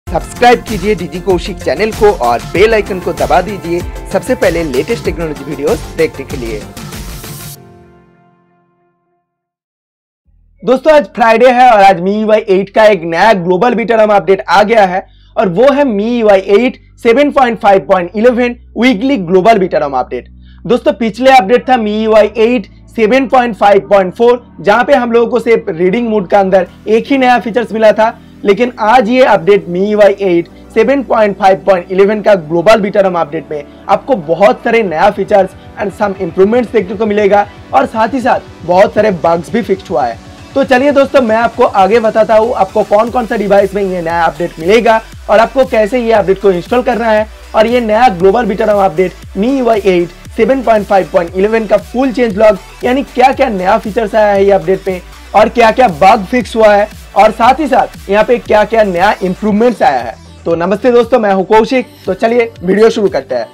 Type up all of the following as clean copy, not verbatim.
Subscribe कीजिए DG Kaushik channel को और बेल आइकन को दबा दीजिए सबसे पहले लेटेस्ट टेक्नोलॉजी वीडियोस देखने के लिए। दोस्तों आज फ्राइडे है और आज MIUI 8 का एक नया ग्लोबल बीटा ROM अपडेट आ गया है और वो है MIUI 8 7.5.11 weekly global beta ROM update. दोस्तों पिछले अपडेट था MIUI 8 7.5.4 जहां पे हम लोगों को सिर्फ रीडिंग मोड का अंदर एक ही नया फीचर्स मिला था, लेकिन आज ये अपडेट MIUI 8 7.5.11 का ग्लोबल बीटा ROM अपडेट में आपको बहुत सारे नया फीचर्स एंड सम इंप्रूवमेंट्स देखने को मिलेगा और साथ ही साथ बहुत सारे बग्स भी फिक्स हुआ है। तो चलिए दोस्तों मैं आपको आगे बताता हूँ आपको कौन कौन सा डिवाइस में ये नया अपडेट मिलेगा और आपको कैसे ये अपडेट को इंस्टॉल करना है और ये नया global beta ROM update MIUI 8 7.5.11 का फुल चेंज लॉग यानी क्या क्या नया फीचर्स आया है ये अपडेट में और क्या क्या बग फिक्स हुआ है और साथ ही साथ यहाँ पे क्या क्या नया इंप्रूवमेंट्स आया है। तो नमस्ते दोस्तों, मैं हूं कौशिक। तो चलिए वीडियो शुरू करते हैं।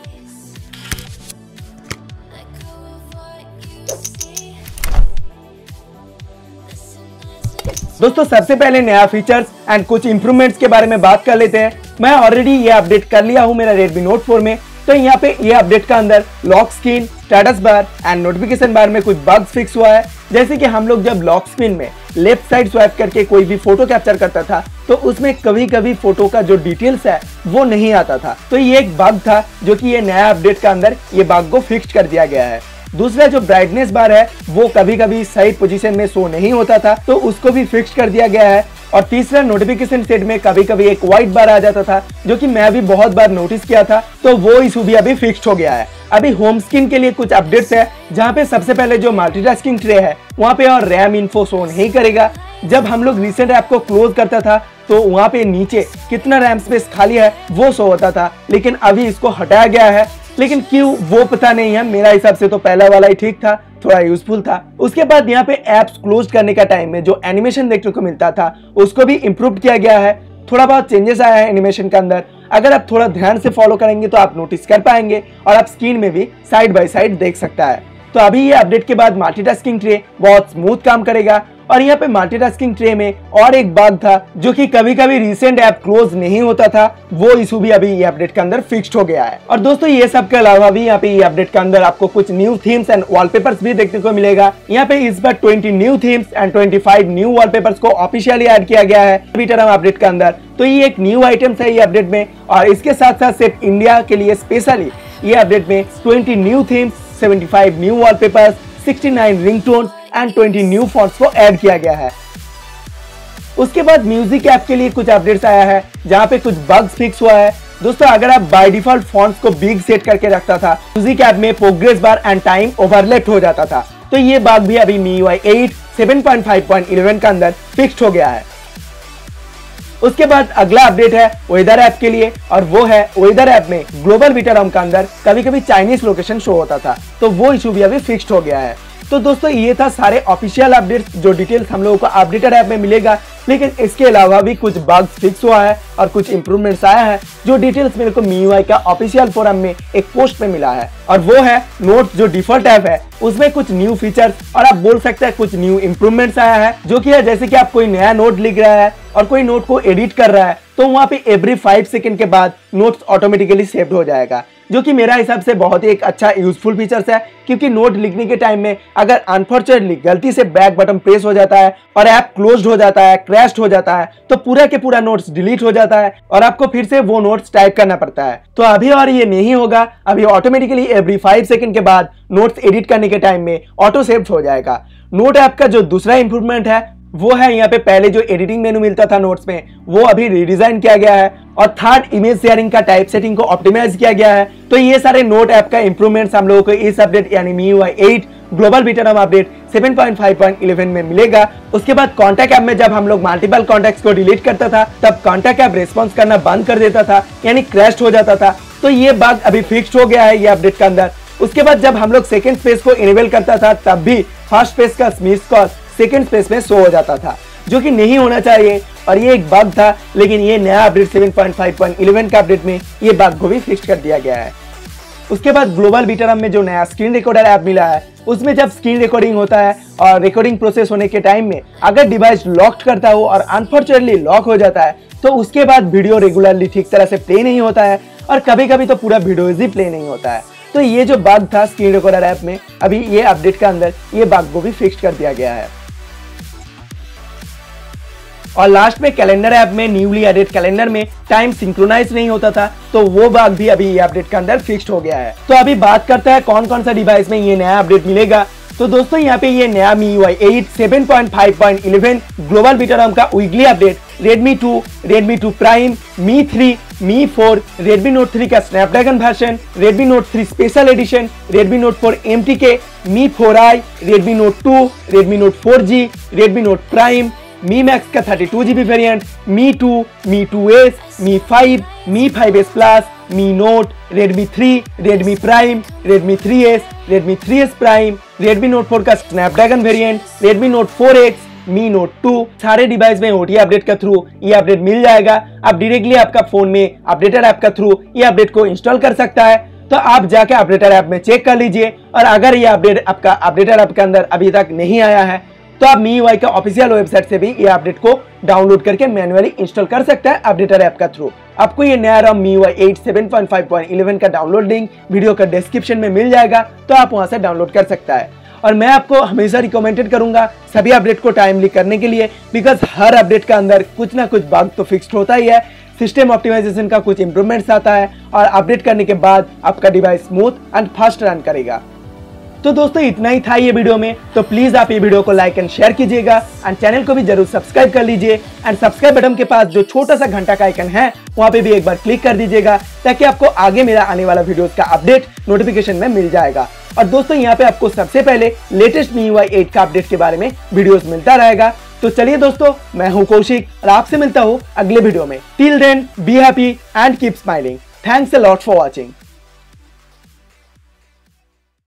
दोस्तों सबसे पहले नया फीचर्स एंड कुछ इंप्रूवमेंट्स के बारे में बात कर लेते हैं। मैं ऑलरेडी ये अपडेट कर लिया हूं मेरा Redmi Note 4 में। तो यहाँ पे ये अपडेट का अंदर lock screen, status bar and notification bar में कुछ बग्स फिक्स हुआ है। जैसे कि हम लोग जब लॉक स्क्रीन में लेफ्ट साइड स्वाइप करके कोई भी फोटो कैप्चर करता था तो उसमें कभी कभी फोटो का जो डिटेल्स है वो नहीं आता था। तो ये एक बग था जो कि ये नया अपडेट का अंदर ये बग को फिक्स कर दिया गया है। दूसरा जो ब्राइटनेस बार है वो कभी कभी सही पोजीशन में शो नहीं होता था तो उसको भी फिक्स कर दिया गया है। और तीसरा नोटिफिकेशन सेट में कभी कभी एक व्हाइट बार आ जाता था जो कि मैं भी बहुत बार नोटिस किया था, तो वो इशू भी अभी फिक्स हो गया है। अभी होम स्क्रीन के लिए कुछ अपडेट्स है जहाँ पे सबसे पहले जो मल्टीटास्किंग ट्रे है वहाँ पे और रैम इन्फो शो नहीं करेगा। जब हम लोग रिसेंट ऐप को क्लोज करता था तो वहाँ पे नीचे कितना रैम स्पेस खाली है वो शो होता था, लेकिन अभी इसको हटाया गया है। लेकिन क्यों वो पता नहीं है, मेरा हिसाब से तो पहला वाला ही ठीक था, थोड़ा यूजफुल था। उसके बाद यहाँ पे एप्स क्लोज करने का टाइम में जो एनिमेशन देखने को मिलता था उसको भी इम्प्रूव किया गया है। थोड़ा बहुत चेंजेस आया है एनिमेशन के अंदर। अगर आप थोड़ा ध्यान से फॉलो करेंगे तो आप नोटिस कर पाएंगे और आप स्क्रीन में भी साइड बाय साइड देख सकता है। तो अभी ये अपडेट के बाद मल्टीटास्किंग ट्रे बहुत स्मूथ काम करेगा। और यहाँ पे मल्टीटास्किंग ट्रे में और एक बग था जो कि कभी कभी रिसेंट ऐप क्लोज नहीं होता था, वो इशू भी अभी ये अपडेट के अंदर फिक्स्ड हो गया है। और दोस्तों ये सब के अलावा भी यहाँ पे ये अपडेट के अंदर आपको कुछ न्यू थीम्स एंड वॉलपेपर्स भी देखने को मिलेगा। यहाँ पे इस बार 20 new themes and 25 new wallpapers को ऑफिशियली ऐड किया गया है बीटा ROM अपडेट के अंदर। तो ये एक न्यू आइटम्स है ये अपडेट में और इसके साथ साथ सिर्फ इंडिया के लिए स्पेशली ये अपडेट में 20 new themes, 75 new wallpapers, 69 ringtones and 20 new fonts को ऐड किया गया है। उसके बाद म्यूजिक ऐप के लिए कुछ अपडेट्स आया है जहां पे कुछ बग्स फिक्स हुआ है। दोस्तों अगर आप बाय डिफॉल्ट फॉन्ट्स को बिग सेट करके रखता था म्यूजिक ऐप में progress bar and time overlap हो जाता था, तो ये बग भी अभी MIUI 8 7.5.11 के अंदर फिक्स्ड हो गया है। उसके बाद अगला अपडेट है वेदर ऐप के लिए और वो है वेदर ऐप में ग्लोबल बीटा ROM के अंदर कभी कभी चाइनीज लोकेशन शो होता था, तो वो इशू भी अभी फिक्स्ड हो गया है। तो दोस्तों ये था सारे ऑफिशियल अपडेट्स जो डिटेल्स हम लोगों को अपडेटेड ऐप में मिलेगा, लेकिन इसके अलावा भी कुछ बग्स फिक्स हुआ है और कुछ इंप्रूवमेंट्स आया है जो डिटेल्स मेरे को MIUI का ऑफिशियल फोरम में एक पोस्ट पे मिला है। और वो है नोट्स जो डिफॉल्ट ऐप है उसमें कुछ न्यू फीचर्स और आप बोल सकते हैं कुछ न्यू इंप्रूवमेंट्स आया है, जो कि है जैसे कि आप कोई नया नोट लिख रहा है और कोई नोट को एडिट कर रहा है तो वहां पे एवरी 5 सेकंड के बाद नोट्स ऑटोमेटिकली सेव्ड हो जाएगा, जो कि मेरा हिसाब से बहुत ही एक अच्छा यूजफुल फीचर्स है। क्योंकि नोट लिखने के टाइम में अगर अनफॉर्चुनेटली गलती से बैक बटन प्रेस हो जाता है और ऐप क्लोज्ड हो जाता है, क्रैश्ड हो जाता है, तो पूरा के पूरा नोट्स डिलीट हो जाता है और आपको फिर से वो नोट्स टाइप करना पड़ता है। तो अभी और ये नहीं होगा, अभी ऑटोमेटिकली एवरी 5 सेकंड के बाद नोट्स एडिट करने के टाइम में ऑटो सेव्ड हो जाएगा। नोट ऐप का जो दूसरा इंप्रूवमेंट है वो है यहाँ पे पहले जो एडिटिंग मेनू मिलता था नोट्स में वो अभी रिडिजाइन किया गया है और थर्ड इमेज शेयरिंग का टाइप सेटिंग को ऑप्टिमाइज किया गया है। तो ये सारे नोट ऐप का इंप्रूवमेंट्स हम लोगों को इस अपडेट यानी MIUI 8 global beta ROM update 7.5.11 में मिलेगा। उसके बाद कॉन्टैक्ट ऐप में जब हम लोग मल्टीपल कॉन्टैक्ट्स को डिलीट करता था तब कॉन्टैक्ट ऐप रिस्पॉन्स करना बंद कर देता था यानी क्रैश हो जाता था, तो ये बग अभी फिक्स्ड हो गया है ये अपडेट के अंदर। उसके बाद जब हम लोग सेकंड स्पेस को इनेबल करता था तब भी फर्स्ट स्पेस का मिस कॉल सेकंड स्पेस में शो हो जाता था, जो कि नहीं होना चाहिए और ये एक बग था। लेकिन ये नया अपडेट 7.5.11 का अपडेट में ये बग को भी फिक्स कर दिया गया है। उसके बाद ग्लोबल बीटा रम में जो नया स्क्रीन रिकॉर्डर ऐप मिला है, उसमें जब स्क्रीन रिकॉर्डिंग होता है और रिकॉर्डिंग प्रोसेस होने के टाइम में अगर डिवाइस लॉक्ड करता हो और अनफॉर्चुनेटली लॉक हो जाता है, तो उसके बाद वीडियो रेगुलरली ठीक तरह से प्ले नहीं होता है और कभी कभी तो पूरा वीडियो ही प्ले नहीं होता है। तो ये जो बग था स्क्रीन रिकॉर्डर ऐप में, अभी ये अपडेट के अंदर ये बग को भी फिक्स कर दिया गया है। और लास्ट में कैलेंडर ऐप में न्यूली एडेड कैलेंडर में टाइम सिंक्रोनाइज नहीं होता था, तो वो बग भी अभी ये अपडेट के अंदर फिक्स्ड हो गया है। तो अभी बात करते हैं कौन कौन सा डिवाइस में ये नया अपडेट मिलेगा। तो दोस्तों यहाँ पे ये नया MIUI 8 7.5.11 ग्लोबल बीटा रम का weekly update Redmi 2, Redmi 2 Prime, Mi 3, Mi 4, Redmi Note 3 का Snapdragon version, Redmi Note 3 special edition, Redmi Note 4 MTK, Mi 4i, Redmi Note 2, Redmi Note 4G, Redmi Note Prime, Mi Max का 32GB variant, Mi 2, Mi 2S, Mi 5, Mi 5S Plus, Mi Note, Redmi 3, Redmi Prime, Redmi 3S, Redmi 3S Prime, Redmi Note 4 का Snapdragon variant, Redmi Note 4X, Mi Note 2, सारे device में OTA update के through ये update मिल जाएगा। आप directly आपका phone में updater app के थ्रू ये अपडेट को इंस्टॉल कर सकता है। तो आप जाके अपडेटर ऐप में चेक कर लीजिए, और अगर ये अपडेट आपका अपडेटर ऐप के अंदर अभी तक नहीं आया है, तो आप MIUI का ऑफिशियल वेबसाइट से भी ये अपडेट को डाउनलोड करके मैन्युअली इंस्टॉल कर सकते हैं अपडेटर ऐप का थ्रू। आपको ये नया रम MIUI 8 7.5.11 का डाउनलोड लिंक वीडियो का डिस्क्रिप्शन में मिल जाएगा, तो आप वहां से डाउनलोड कर सकता है। और मैं आपको हमेशा रिकमेंडेड करूंगा सभी अपडेट को टाइमली करने के लिए, बिकॉज हर अपडेट के अंदर कुछ ना कुछ बग तो फिक्स्ड होता ही है। सिस्टम ऑप्टिमाइजेशन का कुछ इंप्रूवमेंट्स आता है और अपडेट करने के बाद आपका device smooth and fast run करेगा। तो दोस्तों इतना ही था ये वीडियो में, तो प्लीज आप ये वीडियो को लाइक एंड शेयर कीजिएगा एंड चैनल को भी जरूर सब्सक्राइब कर लीजिए। एंड सब्सक्राइब बटन के पास जो छोटा सा घंटा का आइकन है वहां पे भी एक बार क्लिक कर दीजिएगा, ताकि आपको आगे मेरा आने वाला वीडियोस का अपडेट नोटिफिकेशन में मिल जाएगा। और दोस्तों यहाँ पे आपको सबसे पहले लेटेस्ट MIUI 8 का अपडेट के बारे में वीडियोस मिलता रहेगा। तो चलिए दोस्तों, मैं हूँ कौशिक और आपसे मिलता हूँ अगले वीडियो में। Till then be happy and keep smiling. Thanks a lot for watching.